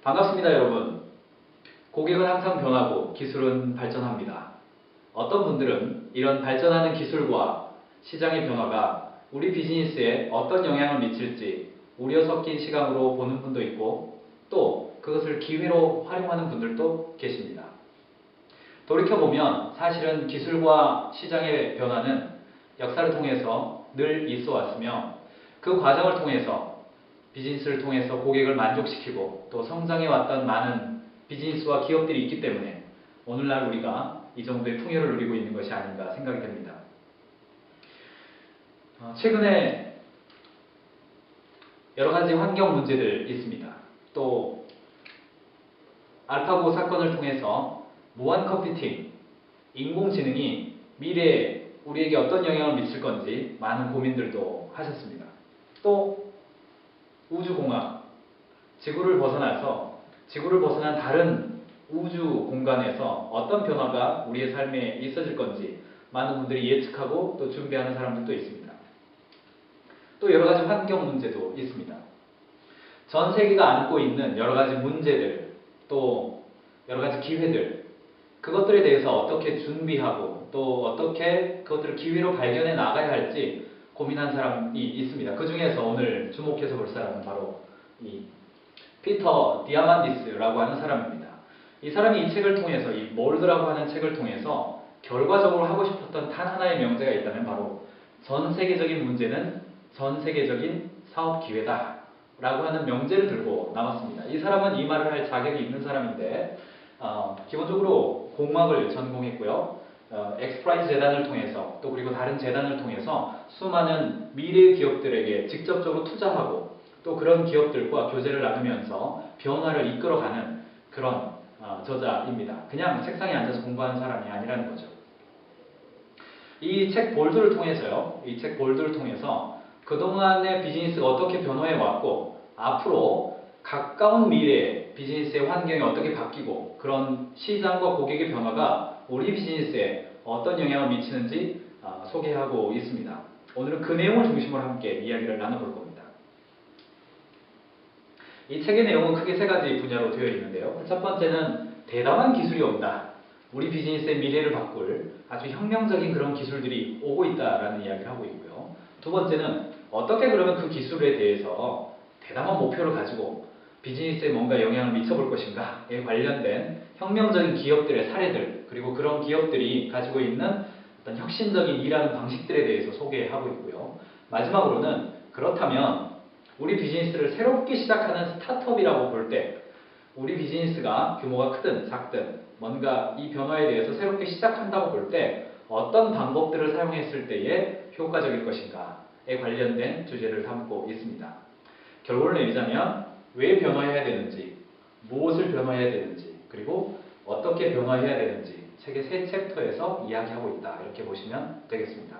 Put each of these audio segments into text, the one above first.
반갑습니다, 여러분. 고객은 항상 변하고 기술은 발전합니다. 어떤 분들은 이런 발전하는 기술과 시장의 변화가 우리 비즈니스에 어떤 영향을 미칠지 우려 섞인 시각으로 보는 분도 있고 또 그것을 기회로 활용하는 분들도 계십니다. 돌이켜보면 사실은 기술과 시장의 변화는 역사를 통해서 늘 있어 왔으며 그 과정을 통해서 비즈니스를 통해서 고객을 만족시키고 또 성장해 왔던 많은 비즈니스와 기업들이 있기 때문에 오늘날 우리가 이 정도의 풍요를 누리고 있는 것이 아닌가 생각이 됩니다. 최근에 여러 가지 환경 문제들 있습니다. 또 알파고 사건을 통해서 무한 컴퓨팅, 인공지능이 미래에 우리에게 어떤 영향을 미칠 건지 많은 고민들도 하셨습니다. 또 우주공학, 지구를 벗어난 다른 우주 공간에서 어떤 변화가 우리의 삶에 있어질 건지 많은 분들이 예측하고 또 준비하는 사람들도 있습니다. 또 여러 가지 환경 문제도 있습니다. 전 세계가 안고 있는 여러 가지 문제들, 또 여러 가지 기회들, 그것들에 대해서 어떻게 준비하고 또 어떻게 그것들을 기회로 발견해 나가야 할지 고민한 사람이 있습니다. 그 중에서 오늘 주목해서 볼 사람은 바로 이 피터 디아만디스라고 하는 사람입니다. 이 사람이 이 책을 통해서, 이 몰드라고 하는 책을 통해서 결과적으로 하고 싶었던 단 하나의 명제가 있다면 바로 전 세계적인 문제는 전 세계적인 사업 기회다 라고 하는 명제를 들고 나왔습니다. 이 사람은 이 말을 할 자격이 있는 사람인데 기본적으로 공학을 전공했고요. 엑스프라이즈 재단을 통해서 또 그리고 다른 재단을 통해서 수많은 미래 기업들에게 직접적으로 투자하고 또 그런 기업들과 교제를 나누면서 변화를 이끌어가는 그런 저자입니다. 그냥 책상에 앉아서 공부하는 사람이 아니라는 거죠. 이 책 볼드를 통해서 그동안의 비즈니스가 어떻게 변화해 왔고 앞으로 가까운 미래에 비즈니스의 환경이 어떻게 바뀌고 그런 시장과 고객의 변화가 우리 비즈니스에 어떤 영향을 미치는지 소개하고 있습니다. 오늘은 그 내용을 중심으로 함께 이야기를 나눠볼 겁니다. 이 책의 내용은 크게 세 가지 분야로 되어 있는데요. 첫 번째는 대담한 기술이 온다. 우리 비즈니스의 미래를 바꿀 아주 혁명적인 그런 기술들이 오고 있다라는 이야기를 하고 있고요. 두 번째는 어떻게 그러면 그 기술에 대해서 대담한 목표를 가지고 비즈니스에 뭔가 영향을 미쳐볼 것인가에 관련된 혁명적인 기업들의 사례들, 그리고 그런 기업들이 가지고 있는 어떤 혁신적인 일하는 방식들에 대해서 소개하고 있고요. 마지막으로는 그렇다면 우리 비즈니스를 새롭게 시작하는 스타트업이라고 볼 때 우리 비즈니스가 규모가 크든 작든 뭔가 이 변화에 대해서 새롭게 시작한다고 볼 때 어떤 방법들을 사용했을 때에 효과적일 것인가에 관련된 주제를 담고 있습니다. 결론을 내리자면 왜 변화해야 되는지, 무엇을 변화해야 되는지, 그리고 어떻게 변화해야 되는지 책의 세 챕터에서 이야기하고 있다. 이렇게 보시면 되겠습니다.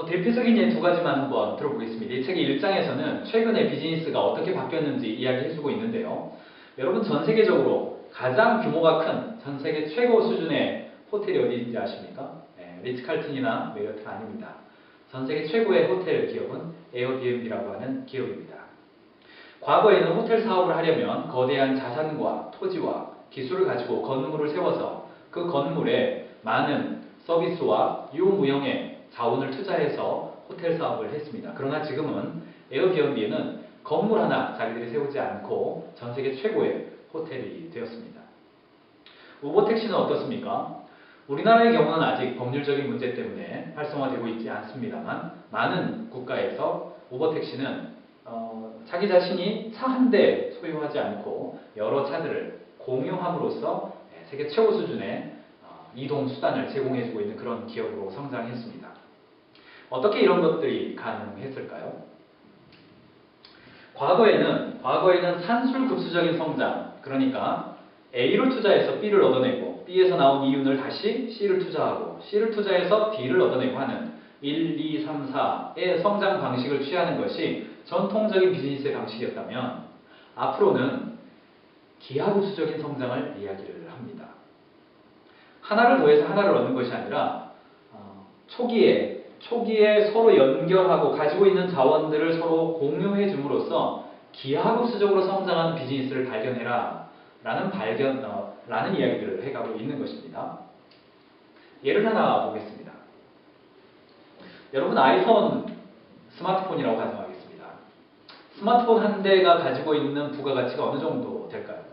대표적인 예 두 가지만 한번 들어보겠습니다. 이 책의 1장에서는 최근에 비즈니스가 어떻게 바뀌었는지 이야기해주고 있는데요. 여러분 전 세계적으로 가장 규모가 큰 전 세계 최고 수준의 호텔이 어디인지 아십니까? 리츠칼튼이나 메리어트가 아닙니다. 전 세계 최고의 호텔 기업은 에어비앤비라고 하는 기업입니다. 과거에는 호텔 사업을 하려면 거대한 자산과 토지와 기술을 가지고 건물을 세워서 그 건물에 많은 서비스와 유무형의 자원을 투자해서 호텔 사업을 했습니다. 그러나 지금은 에어비앤비는 건물 하나 자기들이 세우지 않고 전 세계 최고의 호텔이 되었습니다. 우버택시는 어떻습니까? 우리나라의 경우는 아직 법률적인 문제 때문에 활성화되고 있지 않습니다만 많은 국가에서 우버택시는 자기 자신이 차 한 대 소유하지 않고 여러 차들을 공유함으로써 세계 최고 수준의 이동 수단을 제공해주고 있는 그런 기업으로 성장했습니다. 어떻게 이런 것들이 가능했을까요? 과거에는 산술급수적인 성장, 그러니까 A를 투자해서 B를 얻어내고 B에서 나온 이윤을 다시 C를 투자하고 C를 투자해서 D를 얻어내고 하는 1, 2, 3, 4의 성장 방식을 취하는 것이 전통적인 비즈니스의 방식이었다면 앞으로는 기하급수적인 성장을 이야기를 합니다. 하나를 더해서 하나를 얻는 것이 아니라 초기에 서로 연결하고 가지고 있는 자원들을 서로 공유해 줌으로써 기하급수적으로 성장하는 비즈니스를 발견해라 라는 이야기들을 해가고 있는 것입니다. 예를 하나 보겠습니다. 여러분 아이폰 스마트폰이라고 가정하겠습니다. 스마트폰 한 대가 가지고 있는 부가가치가 어느 정도 될까요?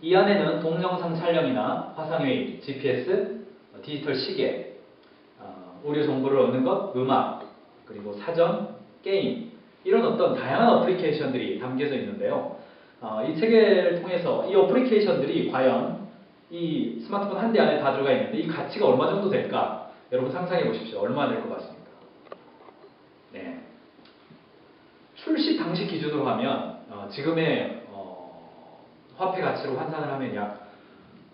이 안에는 동영상 촬영이나 화상회의, GPS, 디지털 시계, 의료 정보를 얻는 것, 음악, 그리고 사전, 게임 이런 어떤 다양한 어플리케이션들이 담겨져 있는데요. 이 체계를 통해서 이 어플리케이션들이 과연 이 스마트폰 한 대 안에 다 들어가 있는데 이 가치가 얼마 정도 될까? 여러분 상상해 보십시오. 얼마 될 것 같습니까? 네. 출시 당시 기준으로 하면 지금의 화폐 가치로 환산을 하면 약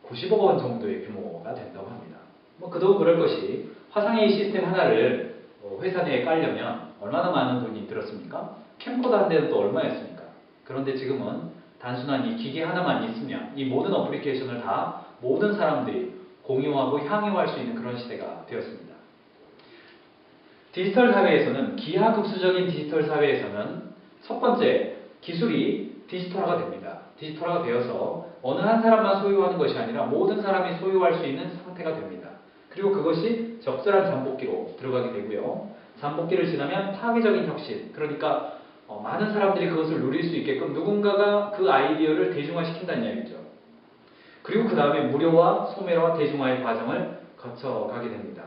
90억 원 정도의 규모가 된다고 합니다. 뭐 그도 그럴 것이 화상회의 시스템 하나를 회사 내에 깔려면 얼마나 많은 돈이 들었습니까? 캠코더 한 대는 또 얼마였습니까? 그런데 지금은 단순한 이 기계 하나만 있으면 이 모든 어플리케이션을 다 모든 사람들이 공유하고 향유할 수 있는 그런 시대가 되었습니다. 디지털 사회에서는 기하급수적인 디지털 사회에서는 첫 번째 기술이 디지털화가 됩니다. 디지털화가 되어서 어느 한 사람만 소유하는 것이 아니라 모든 사람이 소유할 수 있는 상태가 됩니다. 그리고 그것이 적절한 잠복기로 들어가게 되고요. 잠복기를 지나면 파괴적인 혁신, 그러니까 많은 사람들이 그것을 누릴 수 있게끔 누군가가 그 아이디어를 대중화시킨다는 이야기죠. 그리고 그 다음에 무료화, 소멸화, 대중화의 과정을 거쳐가게 됩니다.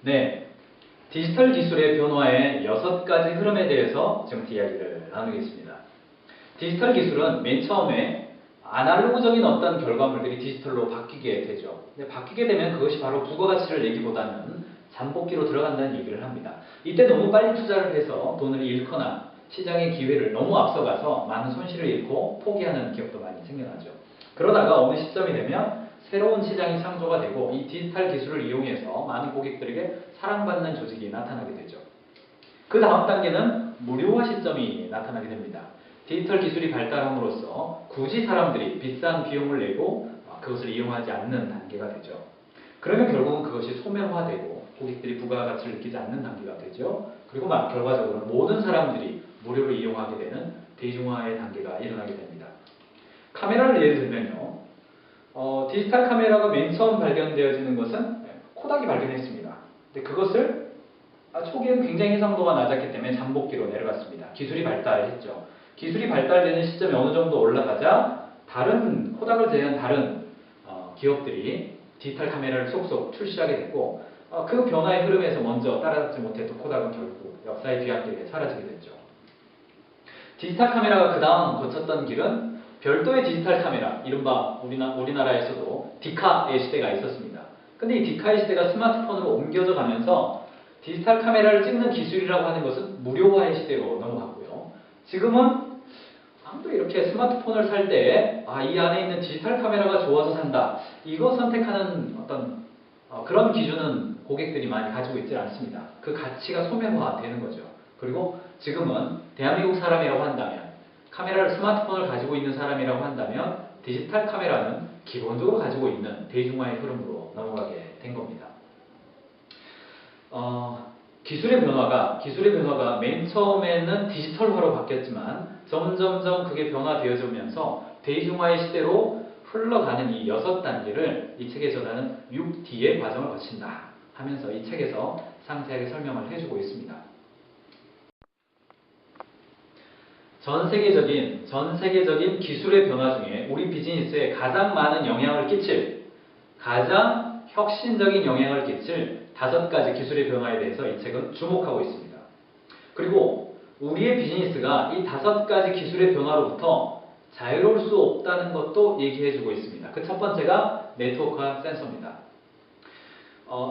네, 디지털 기술의 변화의 6가지 흐름에 대해서 지금부터 이야기를 나누겠습니다. 디지털 기술은 맨 처음에 아날로그적인 어떤 결과물들이 디지털로 바뀌게 되죠. 근데 바뀌게 되면 그것이 바로 부가가치를 내기보다는 잠복기로 들어간다는 얘기를 합니다. 이때 너무 빨리 투자를 해서 돈을 잃거나 시장의 기회를 너무 앞서가서 많은 손실을 잃고 포기하는 기업도 많이 생겨나죠. 그러다가 어느 시점이 되면 새로운 시장이 창조가 되고 이 디지털 기술을 이용해서 많은 고객들에게 사랑받는 조직이 나타나게 되죠. 그 다음 단계는 무료화 시점이 나타나게 됩니다. 디지털 기술이 발달함으로써 굳이 사람들이 비싼 비용을 내고 그것을 이용하지 않는 단계가 되죠. 그러면 결국은 그것이 소멸화되고 고객들이 부가가치를 느끼지 않는 단계가 되죠. 그리고 결과적으로는 모든 사람들이 무료로 이용하게 되는 대중화의 단계가 일어나게 됩니다. 카메라를 예를 들면요. 디지털 카메라가 맨 처음 발견되어지는 것은 코닥이 발견했습니다. 근데 그것을 초기에는 굉장히 해상도가 낮았기 때문에 잠복기로 내려갔습니다. 기술이 발달했죠. 기술이 발달되는 시점이 어느 정도 올라가자 코닥을 제외한 다른 기업들이 디지털 카메라를 속속 출시하게 됐고 그 변화의 흐름에서 먼저 따라잡지 못했던 코닥은 결국 역사의 뒤안길에 사라지게 됐죠. 디지털 카메라가 그 다음 거쳤던 길은 별도의 디지털 카메라, 이른바 우리나라에서도 디카의 시대가 있었습니다. 근데 이 디카의 시대가 스마트폰으로 옮겨져 가면서 디지털 카메라를 찍는 기술이라고 하는 것은 무료화의 시대로 넘어갔고요. 지금은 아무도 이렇게 스마트폰을 살 때 이 안에 있는 디지털 카메라가 좋아서 산다. 이거 선택하는 어떤 그런 기준은 고객들이 많이 가지고 있지 않습니다. 그 가치가 소멸화되는 거죠. 그리고 지금은 대한민국 사람이라고 한다면 스마트폰을 가지고 있는 사람이라고 한다면 디지털 카메라는 기본적으로 가지고 있는 대중화의 흐름으로 넘어가게 된 겁니다. 기술의 변화가 맨 처음에는 디지털화로 바뀌었지만 점점점 그게 변화되어지면서 대중화의 시대로 흘러가는 이 6단계를 이 책에서 나는 6D의 과정을 거친다 하면서 이 책에서 상세하게 설명을 해주고 있습니다. 전 세계적인 기술의 변화 중에 우리 비즈니스에 가장 많은 영향을 끼칠, 가장 혁신적인 영향을 끼칠 5가지 기술의 변화에 대해서 이 책은 주목하고 있습니다. 그리고 우리의 비즈니스가 이 5가지 기술의 변화로부터 자유로울 수 없다는 것도 얘기해주고 있습니다. 그 첫 번째가 네트워크와 센서입니다.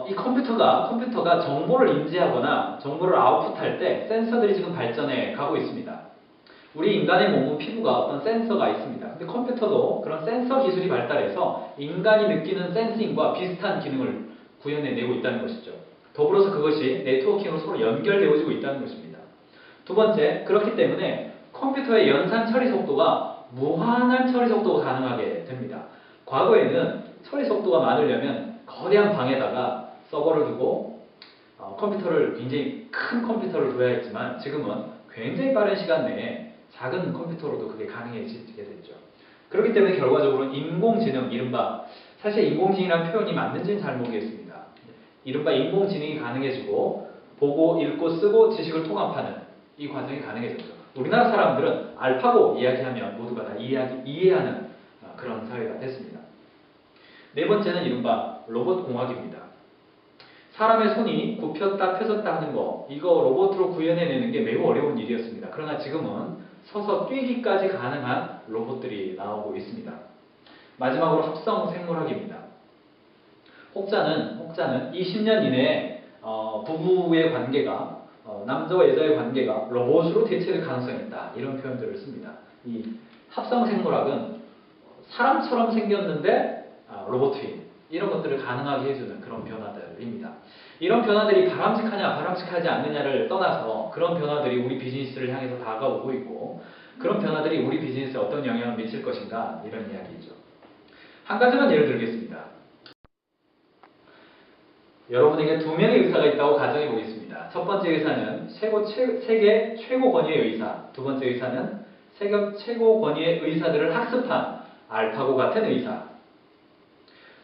이 컴퓨터가 정보를 인지하거나 정보를 아웃풋할 때 센서들이 지금 발전해 가고 있습니다. 우리 인간의 몸은 피부가 어떤 센서가 있습니다. 근데 컴퓨터도 그런 센서 기술이 발달해서 인간이 느끼는 센싱과 비슷한 기능을 구현해내고 있다는 것이죠. 더불어서 그것이 네트워킹으로 서로 연결되어지고 있다는 것입니다. 두 번째, 그렇기 때문에 컴퓨터의 연산 처리 속도가 무한한 처리 속도가 가능하게 됩니다. 과거에는 처리 속도가 많으려면 거대한 방에다가 서버를 두고 컴퓨터를 굉장히 큰 컴퓨터를 둬야 했지만 지금은 굉장히 빠른 시간 내에 작은 컴퓨터로도 그게 가능해지게 됐죠. 그렇기 때문에 결과적으로 인공지능, 이른바 사실 인공지능이라는 표현이 맞는지는 잘 모르겠습니다. 이른바 인공지능이 가능해지고 보고, 읽고, 쓰고 지식을 통합하는 이 과정이 가능해졌죠. 우리나라 사람들은 알파고 이야기하면 모두가 다 이해하는 그런 사회가 됐습니다. 네 번째는 이른바 로봇공학입니다. 사람의 손이 굽혔다 펴졌다 하는 거, 이거 로봇으로 구현해내는 게 매우 어려운 일이었습니다. 그러나 지금은 서서 뛰기까지 가능한 로봇들이 나오고 있습니다. 마지막으로 합성생물학입니다. 혹자는 20년 이내에 부부의 관계가 남자와 여자의 관계가 로봇으로 대체될 가능성이 있다, 이런 표현들을 씁니다. 이 합성생물학은 사람처럼 생겼는데 로봇인, 이런 것들을 가능하게 해주는 그런 변화들입니다. 이런 변화들이 바람직하냐 바람직하지 않느냐를 떠나서 그런 변화들이 우리 비즈니스를 향해서 다가오고 있고, 그런 변화들이 우리 비즈니스에 어떤 영향을 미칠 것인가, 이런 이야기죠. 한 가지만 예를 들겠습니다. 여러분에게 두 명의 의사가 있다고 가정해 보겠습니다. 첫 번째 의사는 세계 최고 권위의 의사, 두 번째 의사는 세계 최고 권위의 의사들을 학습한 알파고 같은 의사.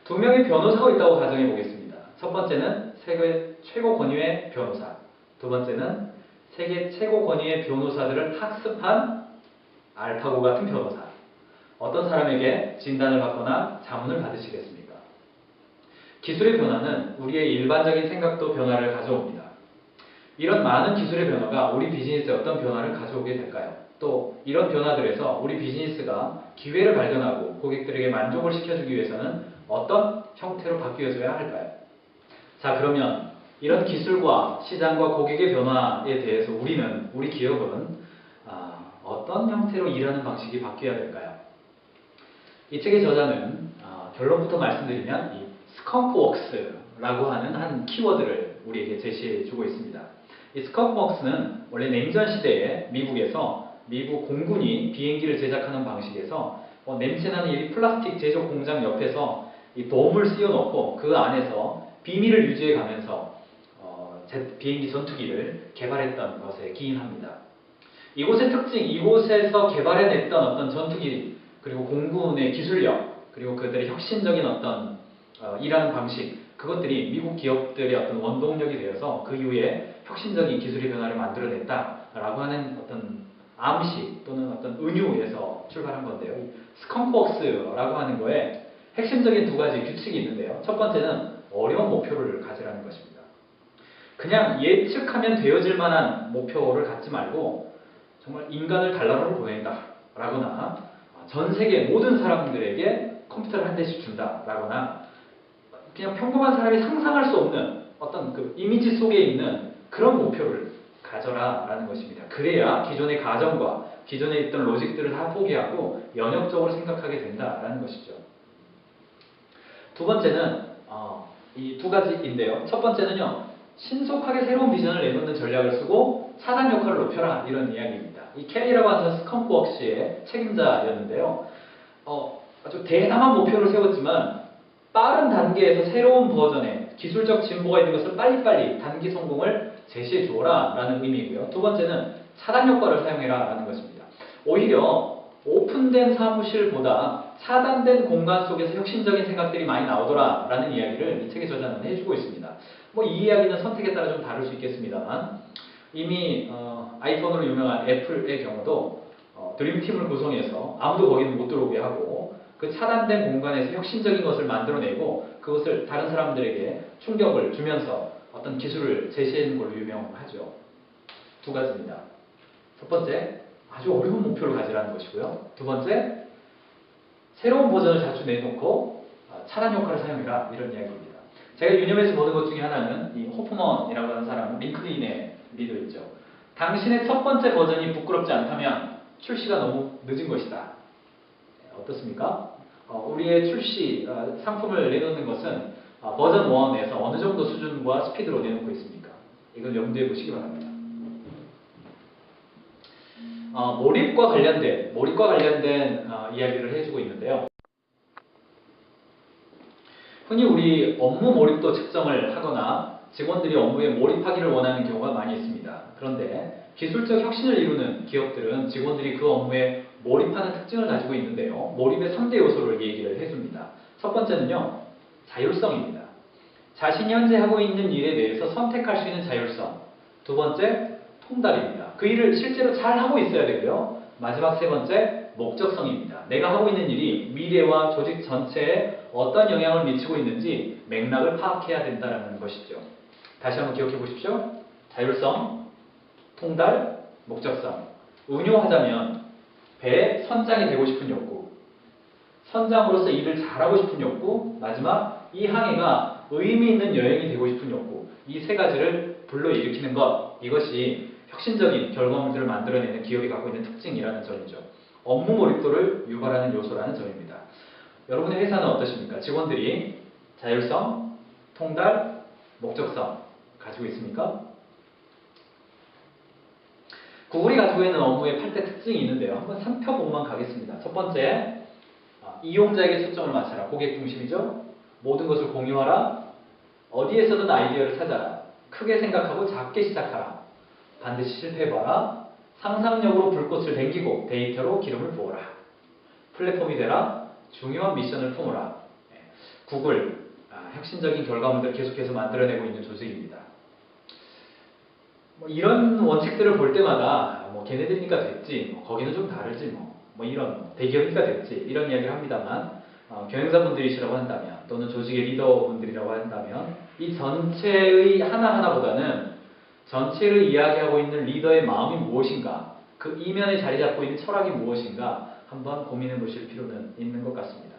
두 명의 변호사가 있다고 가정해 보겠습니다. 첫 번째는 세계 최고 권위의 변호사, 두 번째는 세계 최고 권위의 변호사들을 학습한 알파고 같은 변호사. 어떤 사람에게 진단을 받거나 자문을 받으시겠습니까? 기술의 변화는 우리의 일반적인 생각도 변화를 가져옵니다. 이런 많은 기술의 변화가 우리 비즈니스에 어떤 변화를 가져오게 될까요? 또 이런 변화들에서 우리 비즈니스가 기회를 발견하고 고객들에게 만족을 시켜주기 위해서는 어떤 형태로 바뀌어져야 할까요? 자, 그러면 이런 기술과 시장과 고객의 변화에 대해서 우리 기업은 어떤 형태로 일하는 방식이 바뀌어야 될까요? 이 책의 저자는 결론부터 말씀드리면 이 스컹크웍스라고 하는 한 키워드를 우리에게 제시해주고 있습니다. 이 스컹크웍스는 원래 냉전 시대에 미국 공군이 비행기를 제작하는 방식에서 냄새나는 이 플라스틱 제조 공장 옆에서 이 돔을 씌워놓고 그 안에서 비밀을 유지해가면서 비행기 전투기를 개발했던 것에 기인합니다. 이곳의 특징, 이곳에서 개발해냈던 어떤 전투기, 그리고 공군의 기술력, 그리고 그들의 혁신적인 어떤 일하는 방식, 그것들이 미국 기업들의 어떤 원동력이 되어서 그 이후에 혁신적인 기술의 변화를 만들어냈다라고 하는 어떤 암시 또는 어떤 은유에서 출발한 건데요. 스컹크웍스라고 하는 거에 핵심적인 두 가지 규칙이 있는데요. 첫 번째는 어려운 목표를 가지라는 것입니다. 그냥 예측하면 되어질 만한 목표를 갖지 말고 정말 인간을 달나라로 보낸다 라거나 전 세계 모든 사람들에게 컴퓨터를 한 대씩 준다 라거나 그냥 평범한 사람이 상상할 수 없는 어떤 그 이미지 속에 있는 그런 목표를 가져라 라는 것입니다. 그래야 기존의 가정과 기존에 있던 로직들을 다 포기하고 연역적으로 생각하게 된다라는 것이죠. 두 번째는 이 두 가지인데요. 첫 번째는요, 신속하게 새로운 비전을 내놓는 전략을 쓰고 차단 효과를 높여라, 이런 이야기입니다. 이 켈리라고 하는 스컹크웍스의 책임자였는데요. 아주 대담한 목표를 세웠지만 빠른 단계에서 새로운 버전의 기술적 진보가 있는 것을 빨리빨리 단기 성공을 제시해 주어라 라는 의미이고요. 두 번째는 차단 효과를 사용해라 라는 것입니다. 오히려 오픈된 사무실보다 차단된 공간 속에서 혁신적인 생각들이 많이 나오더라 라는 이야기를 이 책의 저자는 해주고 있습니다. 이 이야기는 선택에 따라 좀 다를 수 있겠습니다만 이미 아이폰으로 유명한 애플의 경우도 드림팀을 구성해서 아무도 거기는 못 들어오게 하고 그 차단된 공간에서 혁신적인 것을 만들어내고 그것을 다른 사람들에게 충격을 주면서 어떤 기술을 제시하는 걸로 유명하죠. 두 가지입니다. 첫 번째, 아주 어려운 목표를 가지라는 것이고요. 두 번째, 새로운 버전을 자주 내놓고 차단 효과를 사용해라, 이런 이야기입니다. 제가 유념해서 보는 것 중에 하나는 이 호프먼이라고 하는 사람, 링크드인의 리더 있죠. 당신의 첫 번째 버전이 부끄럽지 않다면 출시가 너무 늦은 것이다. 어떻습니까? 우리의 출시, 상품을 내놓는 것은 버전 1에서 어느 정도 수준과 스피드로 내놓고 있습니까? 이걸 염두에 보시기 바랍니다. 몰입과 관련된 이야기를 해주고 있는데요. 흔히 우리 업무 몰입도 측정을 하거나 직원들이 업무에 몰입하기를 원하는 경우가 많이 있습니다. 그런데 기술적 혁신을 이루는 기업들은 직원들이 그 업무에 몰입하는 특징을 가지고 있는데요. 몰입의 3대 요소를 얘기를 해줍니다. 첫 번째는요, 자율성입니다. 자신이 현재 하고 있는 일에 대해서 선택할 수 있는 자율성. 두 번째, 통달입니다. 그 일을 실제로 잘 하고 있어야 되고요. 마지막 세 번째, 목적성입니다. 내가 하고 있는 일이 미래와 조직 전체에 어떤 영향을 미치고 있는지 맥락을 파악해야 된다는 것이죠. 다시 한번 기억해 보십시오. 자율성, 통달, 목적성. 응용하자면 배의 선장이 되고 싶은 욕구, 선장으로서 일을 잘하고 싶은 욕구, 마지막 이 항해가 의미 있는 여행이 되고 싶은 욕구, 이 세 가지를 불러일으키는 것, 이것이 혁신적인 결과물들을 만들어내는 기업이 갖고 있는 특징이라는 점이죠. 업무 몰입도를 유발하는 요소라는 점입니다. 여러분의 회사는 어떠십니까? 직원들이 자율성, 통달, 목적성 가지고 있습니까? 구글이 가지고 있는 업무의 8대 특징이 있는데요. 한번 살펴보고만 가겠습니다. 첫 번째, 이용자에게 초점을 맞춰라. 고객 중심이죠. 모든 것을 공유하라. 어디에서든 아이디어를 찾아라. 크게 생각하고 작게 시작하라. 반드시 실패해봐라. 상상력으로 불꽃을 댕기고 데이터로 기름을 부어라. 플랫폼이 되라. 중요한 미션을 품어라. 구글, 혁신적인 결과물들을 계속해서 만들어내고 있는 조직입니다. 이런 원칙들을 볼 때마다 걔네들이니까 됐지, 거기는 좀 다르지, 이런 대기업이니까 됐지, 이런 이야기를 합니다만, 경영자분들이시라고 한다면, 또는 조직의 리더분들이라고 한다면, 이 전체의 하나하나보다는 전체를 이야기하고 있는 리더의 마음이 무엇인가, 그 이면에 자리 잡고 있는 철학이 무엇인가 한번 고민해 보실 필요는 있는 것 같습니다.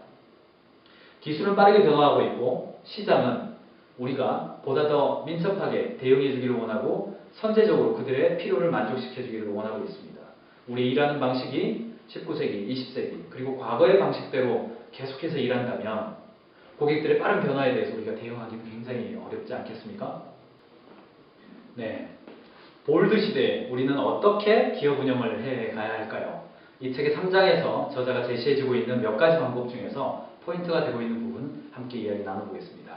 기술은 빠르게 변화하고 있고, 시장은 우리가 보다 더 민첩하게 대응해 주기를 원하고 선제적으로 그들의 필요를 만족시켜 주기를 원하고 있습니다. 우리 일하는 방식이 19세기, 20세기 그리고 과거의 방식대로 계속해서 일한다면 고객들의 빠른 변화에 대해서 우리가 대응하기는 굉장히 어렵지 않겠습니까? 네, 볼드 시대에 우리는 어떻게 기업 운영을 해가야 할까요? 이 책의 3장에서 저자가 제시해주고 있는 몇 가지 방법 중에서 포인트가 되고 있는 부분 함께 이야기 나눠보겠습니다.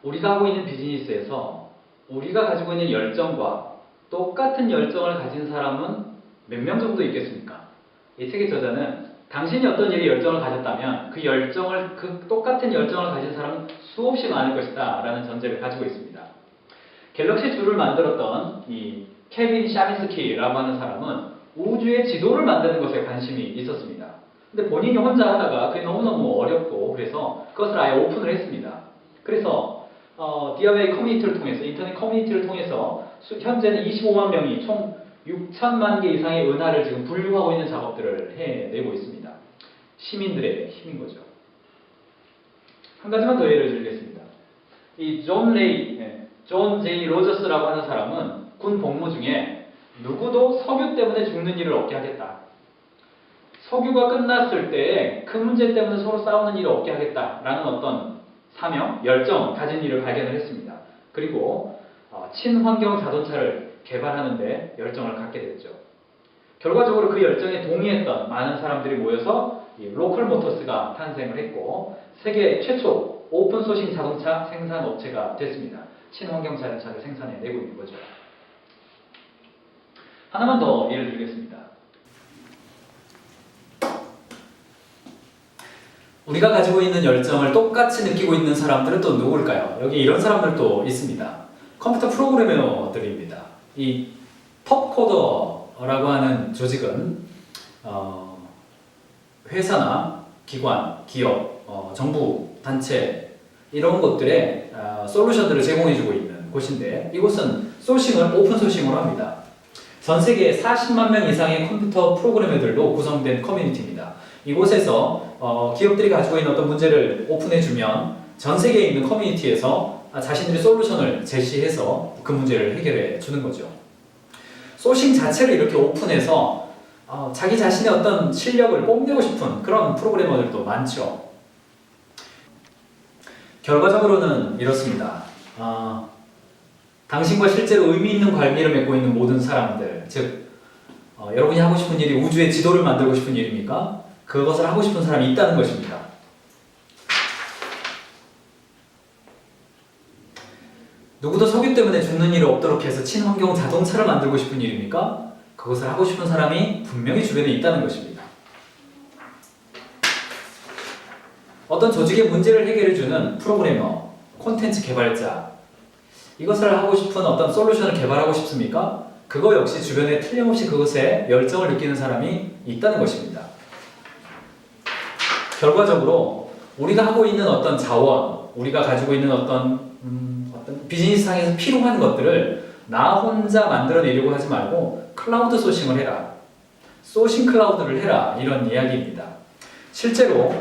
우리가 하고 있는 비즈니스에서 우리가 가지고 있는 열정과 똑같은 열정을 가진 사람은 몇 명 정도 있겠습니까? 이 책의 저자는 당신이 어떤 일에 열정을 가졌다면 그 똑같은 열정을 가진 사람은 수없이 많을 것이다 라는 전제를 가지고 있습니다. 갤럭시 줄을 만들었던 이 케빈 샤미스키라고 하는 사람은 우주의 지도를 만드는 것에 관심이 있었습니다. 근데 본인이 혼자 하다가 그게 너무너무 어렵고 그래서 그것을 아예 오픈을 했습니다. 그래서 디아웨이 커뮤니티를 통해서, 인터넷 커뮤니티를 통해서 현재는 25만 명이 총 6천만 개 이상의 은하를 지금 분류하고 있는 작업들을 해내고 있습니다. 시민들의 힘인 거죠. 한 가지만 더 예를 들겠습니다. 이 존 제이 로저스라고 하는 사람은 군 복무 중에 누구도 석유 때문에 죽는 일을 없게 하겠다. 석유가 끝났을 때 그 문제 때문에 서로 싸우는 일을 없게 하겠다라는 어떤 사명, 열정 가진 일을 발견을 했습니다. 그리고 친환경 자동차를 개발하는 데 열정을 갖게 됐죠. 결과적으로 그 열정에 동의했던 많은 사람들이 모여서 이 로컬 모터스가 탄생을 했고 세계 최초 오픈소싱 자동차 생산 업체가 됐습니다. 친환경 자동차를 생산해내고 있는 거죠. 하나만 더 예를 들겠습니다. 우리가 가지고 있는 열정을 똑같이 느끼고 있는 사람들은 또 누굴까요? 여기 이런 사람들도 있습니다. 컴퓨터 프로그래머들입니다. 이 톱코더라고 하는 조직은 회사나 기관, 기업, 정부, 단체 이런 것들에 솔루션들을 제공해주고 있는 곳인데 이곳은 소싱을 오픈 소싱으로 합니다. 전 세계 40만 명 이상의 컴퓨터 프로그래머들로 구성된 커뮤니티입니다. 이곳에서 기업들이 가지고 있는 어떤 문제를 오픈해주면 전 세계에 있는 커뮤니티에서 자신들의 솔루션을 제시해서 그 문제를 해결해 주는 거죠. 소싱 자체를 이렇게 오픈해서 자기 자신의 어떤 실력을 뽐내고 싶은 그런 프로그래머들도 많죠. 결과적으로는 이렇습니다. 당신과 실제로 의미 있는 관계를 맺고 있는 모든 사람들, 즉 여러분이 하고 싶은 일이 우주의 지도를 만들고 싶은 일입니까? 그것을 하고 싶은 사람이 있다는 것입니다. 누구도 석유 때문에 죽는 일이 없도록 해서 친환경 자동차를 만들고 싶은 일입니까? 그것을 하고 싶은 사람이 분명히 주변에 있다는 것입니다. 어떤 조직의 문제를 해결해주는 프로그래머, 콘텐츠 개발자, 이것을 하고 싶은 어떤 솔루션을 개발하고 싶습니까? 그거 역시 주변에 틀림없이 그것에 열정을 느끼는 사람이 있다는 것입니다. 결과적으로 우리가 하고 있는 어떤 자원, 우리가 가지고 있는 어떤 비즈니스상에서 필요한 것들을 나 혼자 만들어내려고 하지 말고 클라우드 소싱을 해라. 소싱 클라우드를 해라. 이런 이야기입니다. 실제로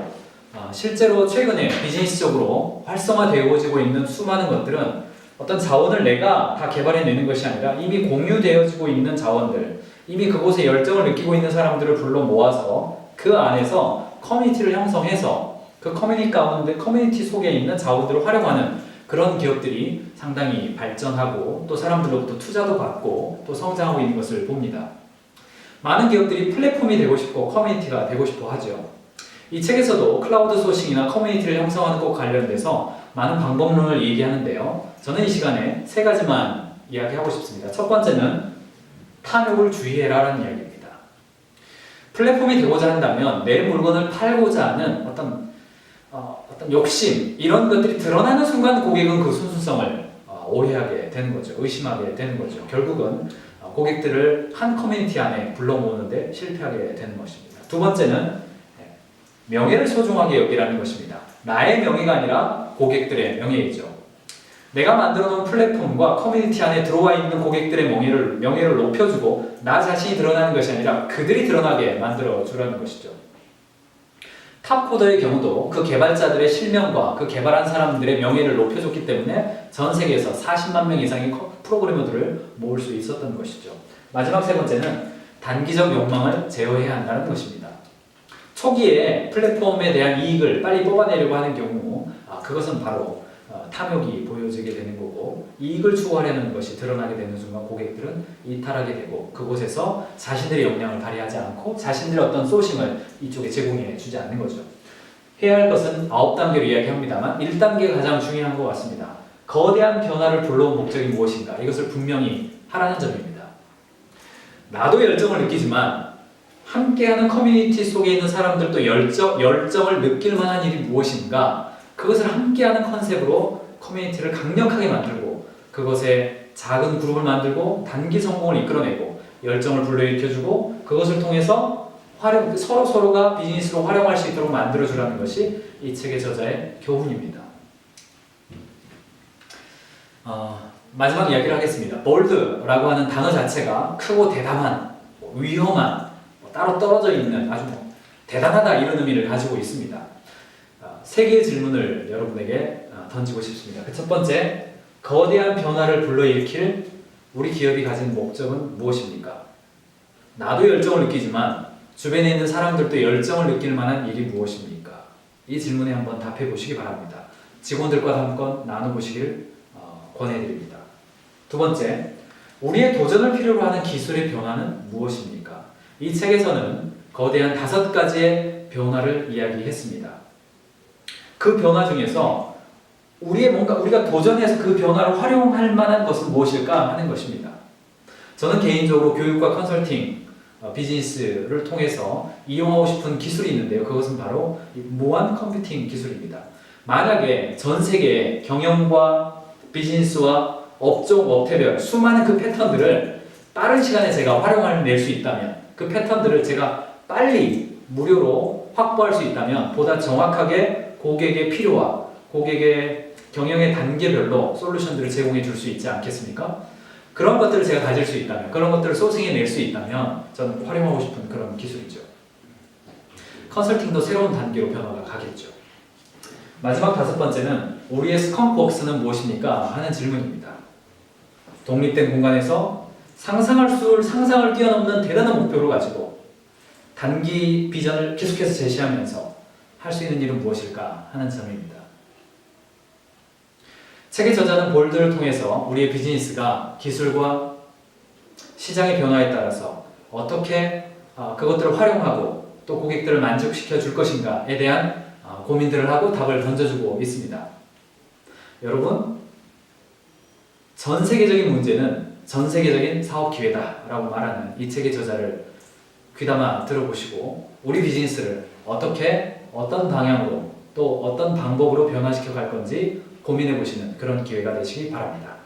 최근에 비즈니스적으로 활성화되어지고 있는 수많은 것들은 어떤 자원을 내가 다 개발해내는 것이 아니라 이미 공유되어지고 있는 자원들, 이미 그곳에 열정을 느끼고 있는 사람들을 불러 모아서 그 안에서 커뮤니티를 형성해서 그 커뮤니티 속에 있는 자원들을 활용하는 그런 기업들이 상당히 발전하고 또 사람들로부터 투자도 받고 또 성장하고 있는 것을 봅니다. 많은 기업들이 플랫폼이 되고 싶고 커뮤니티가 되고 싶어 하죠. 이 책에서도 클라우드 소싱이나 커뮤니티를 형성하는 것 관련돼서 많은 방법론을 얘기하는데요. 저는 이 시간에 세 가지만 이야기하고 싶습니다. 첫 번째는 탐욕을 주의해라라는 이야기입니다. 플랫폼이 되고자 한다면 내 물건을 팔고자 하는 어떤 욕심, 이런 것들이 드러나는 순간 고객은 그 순수성을 오해하게 되는 거죠. 의심하게 되는 거죠. 결국은 고객들을 한 커뮤니티 안에 불러 모으는데 실패하게 되는 것입니다. 두 번째는 명예를 소중하게 여기라는 것입니다. 나의 명예가 아니라 고객들의 명예이죠. 내가 만들어 놓은 플랫폼과 커뮤니티 안에 들어와 있는 고객들의 명예를 높여주고 나 자신이 드러나는 것이 아니라 그들이 드러나게 만들어 주라는 것이죠. 탑코더의 경우도 그 개발자들의 실명과 그 개발한 사람들의 명예를 높여줬기 때문에 전 세계에서 40만 명 이상의 프로그래머들을 모을 수 있었던 것이죠. 마지막 세 번째는 단기적 욕망을 제어해야 한다는 것입니다. 초기에 플랫폼에 대한 이익을 빨리 뽑아내려고 하는 경우 그것은 바로 탐욕이 보여지게 되는 거고, 이익을 추구하려는 것이 드러나게 되는 순간 고객들은 이탈하게 되고 그곳에서 자신들의 역량을 발휘하지 않고 자신들의 어떤 소싱을 이쪽에 제공해 주지 않는 거죠. 해야 할 것은 9단계로 이야기합니다만 1단계가 가장 중요한 것 같습니다. 거대한 변화를 불러온 목적이 무엇인가, 이것을 분명히 하라는 점입니다. 나도 열정을 느끼지만 함께하는 커뮤니티 속에 있는 사람들도 열정을 느낄 만한 일이 무엇인가, 그것을 함께하는 컨셉으로 커뮤니티를 강력하게 만들고 그것에 작은 그룹을 만들고 단기 성공을 이끌어내고 열정을 불러일으켜주고 그것을 통해서 서로가 비즈니스로 활용할 수 있도록 만들어주라는 것이 이 책의 저자의 교훈입니다. 마지막 이야기를 하겠습니다. 볼드라고 하는 단어 자체가 크고 대담한, 위험한, 따로 떨어져 있는 아주 대단하다 이런 의미를 가지고 있습니다. 세 개의 질문을 여러분에게 던지고 싶습니다. 그 첫 번째, 거대한 변화를 불러일으킬 우리 기업이 가진 목적은 무엇입니까? 나도 열정을 느끼지만 주변에 있는 사람들도 열정을 느낄 만한 일이 무엇입니까? 이 질문에 한번 답해 보시기 바랍니다. 직원들과 한번 나눠보시길 권해드립니다. 두 번째, 우리의 도전을 필요로 하는 기술의 변화는 무엇입니까? 이 책에서는 거대한 5가지의 변화를 이야기했습니다. 그 변화 중에서 우리가 도전해서 그 변화를 활용할 만한 것은 무엇일까 하는 것입니다. 저는 개인적으로 교육과 컨설팅, 비즈니스를 통해서 이용하고 싶은 기술이 있는데요. 그것은 바로 무한 컴퓨팅 기술입니다. 만약에 전 세계의 경영과 비즈니스와 업태별 수많은 그 패턴들을 빠른 시간에 제가 활용해낼 수 있다면, 그 패턴들을 제가 빨리 무료로 확보할 수 있다면 보다 정확하게 고객의 필요와 고객의 경영의 단계별로 솔루션들을 제공해 줄 수 있지 않겠습니까? 그런 것들을 제가 가질 수 있다면, 그런 것들을 소싱해 낼 수 있다면 저는 활용하고 싶은 그런 기술이죠. 컨설팅도 새로운 단계로 변화가 가겠죠. 마지막 5번째는 우리의 스컹크웍스는 무엇입니까? 하는 질문입니다. 독립된 공간에서 상상을 뛰어넘는 대단한 목표를 가지고 단기 비전을 계속해서 제시하면서 할 수 있는 일은 무엇일까 하는 점입니다. 책의 저자는 볼드를 통해서 우리의 비즈니스가 기술과 시장의 변화에 따라서 어떻게 그것들을 활용하고 또 고객들을 만족시켜 줄 것인가에 대한 고민들을 하고 답을 던져주고 있습니다. 여러분, 전 세계적인 문제는 전 세계적인 사업 기회다라고 말하는 이 책의 저자를 귀담아 들어보시고 우리 비즈니스를 어떻게 어떤 방향으로 또 어떤 방법으로 변화시켜 갈 건지 고민해 보시는 그런 기회가 되시기 바랍니다.